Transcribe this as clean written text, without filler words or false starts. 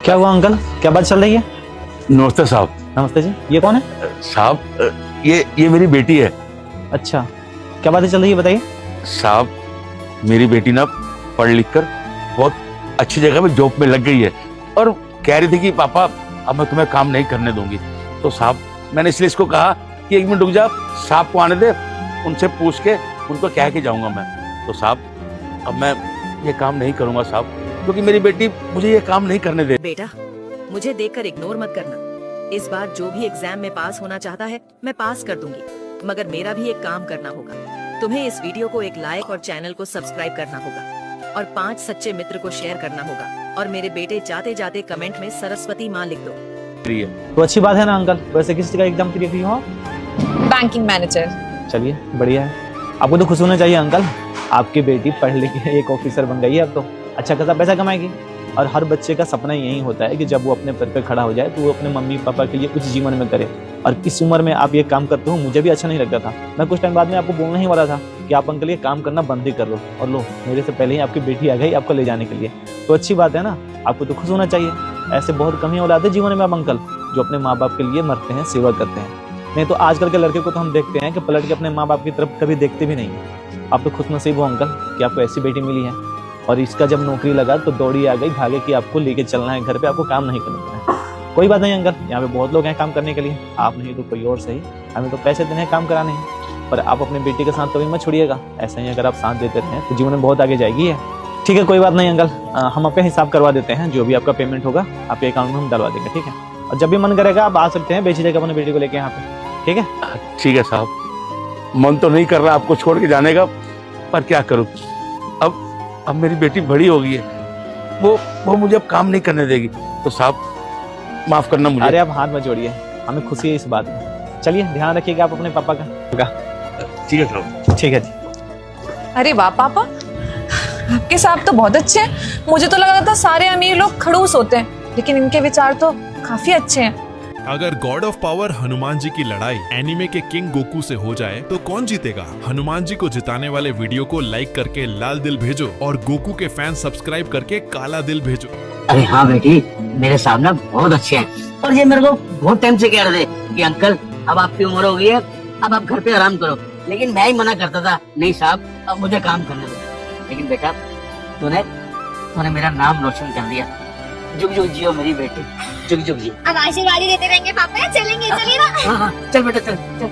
क्या हुआ अंकल, क्या बात चल रही है? नमस्ते साहब। नमस्ते जी, ये कौन है? साहब ये मेरी बेटी है। अच्छा, क्या बातें चल रही है बताइए। साहब मेरी बेटी ना पढ़ लिख कर बहुत अच्छी जगह में जॉब में लग गई है और कह रही थी कि पापा अब मैं तुम्हें काम नहीं करने दूंगी। तो साहब मैंने इसलिए इसको कहा कि एक मिनट रुक जा, साहब को आने दे, उनसे पूछ के उनको कह के जाऊंगा मैं। तो साहब अब मैं ये काम नहीं करूंगा साहब, क्योंकि मेरी बेटी मुझे ये काम नहीं करने दे। बेटा, मुझे देखकर इग्नोर मत करना। इस बार जो भी एग्जाम में पास होना चाहता है मैं पास कर दूंगी, मगर मेरा भी एक काम करना होगा। तुम्हें इस वीडियो को एक लाइक और चैनल को सब्सक्राइब करना होगा और 5 सच्चे मित्र को शेयर करना होगा और मेरे बेटे जाते जाते कमेंट में सरस्वती माँ लिख दो। तो अच्छी बात है ना अंकल। वैसे किस का एग्जाम क्लियर हुई हो? Banking manager. चलिए बढ़िया है, आपको तो खुश होना चाहिए अंकल। आपकी बेटी पढ़ लिख के एक ऑफिसर बन गई है, अब तो अच्छा खासा पैसा कमाएगी। और हर बच्चे का सपना यही होता है कि जब वो अपने पैर पे खड़ा हो जाए तो वो अपने मम्मी पापा के लिए कुछ जीवन में करे। और इस उम्र में आप ये काम करते हो, मुझे भी अच्छा नहीं लगता था। मैं कुछ टाइम बाद में आपको बोलना ही वाला था कि आप अंकल ये काम करना बंद ही कर लो, और लो मेरे से पहले ही आपकी बेटी आ गई आपको ले जाने के लिए। तो अच्छी बात है ना, आपको तो खुश होना चाहिए। ऐसे बहुत कम ही औलाद है जीवन में आप अंकल जो अपने माँ बाप के लिए मरते हैं, सेवा करते हैं। नहीं तो आजकल के लड़के को तो हम देखते हैं कि पलट के अपने माँ बाप की तरफ कभी देखते भी नहीं। आप तो खुश नसीब हो अंकल कि आपको ऐसी बेटी मिली है। और इसका जब नौकरी लगा तो दौड़ी आ गई भागे कि आपको लेके चलना है घर पे, आपको काम नहीं करना है। कोई बात नहीं अंकल, यहाँ पे बहुत लोग हैं काम करने के लिए, आप नहीं तो कोई और सही। हमें तो पैसे देने हैं, काम कराने हैं। पर आप अपने बेटी के साथ कभी मत छोड़िएगा। ऐसे ही अगर आप साथ देते रहे तो जीवन में बहुत आगे जाएगी है। ठीक है, कोई बात नहीं अंकल, हम आपका हिसाब करवा देते हैं। जो भी आपका पेमेंट होगा आपके अकाउंट में हम डलवा देंगे, ठीक है। और जब भी मन करेगा आप आ सकते हैं बेची जगह अपने बेटी को लेके यहाँ पे, ठीक है। ठीक है साहब, मन तो नहीं कर रहा आपको छोड़ के जाने का, पर क्या करूं। अब मेरी बेटी बड़ी हो गई है, वो मुझे अब काम नहीं करने देगी। तो साहब माफ करना मुझे। अरे आप हाथ मत जोड़िए, हमें खुशी है इस बात में। चलिए ध्यान रखिएगा आप अपने पापा का। ठीक है साहब। ठीक है जी। अरे वाह पापा, आपके साहब तो बहुत अच्छे हैं। मुझे तो लगा था सारे अमीर लोग खड़ूस होते हैं, लेकिन इनके विचार तो काफी अच्छे हैं। अगर God of power Hanuman ji की लड़ाई एनीमे के किंग गोकू से हो जाए तो कौन जीतेगा? हनुमान जी को जिताने वाले वीडियो को लाइक करके लाल दिल भेजो और गोकू के फैन सब्सक्राइब करके काला दिल भेजो। अरे हाँ बेटी, मेरे साहब ना बहुत अच्छे हैं और ये मेरे को बहुत टाइम से कह रहे थे कि अंकल अब आपकी उम्र हो गई है, अब आप घर पे आराम करो। लेकिन मैं ही मना करता था, नहीं साहब अब मुझे काम करने दो। लेकिन बेटा तूने मेरा नाम रोशन कर दिया। जुग जुग जियो मेरी बेटी, जुग जुग जियो। अब आशीर्वाद ही देते रहेंगे पापा, चलेंगे चलिए ना। हाँ हाँ चल बेटा चल चल।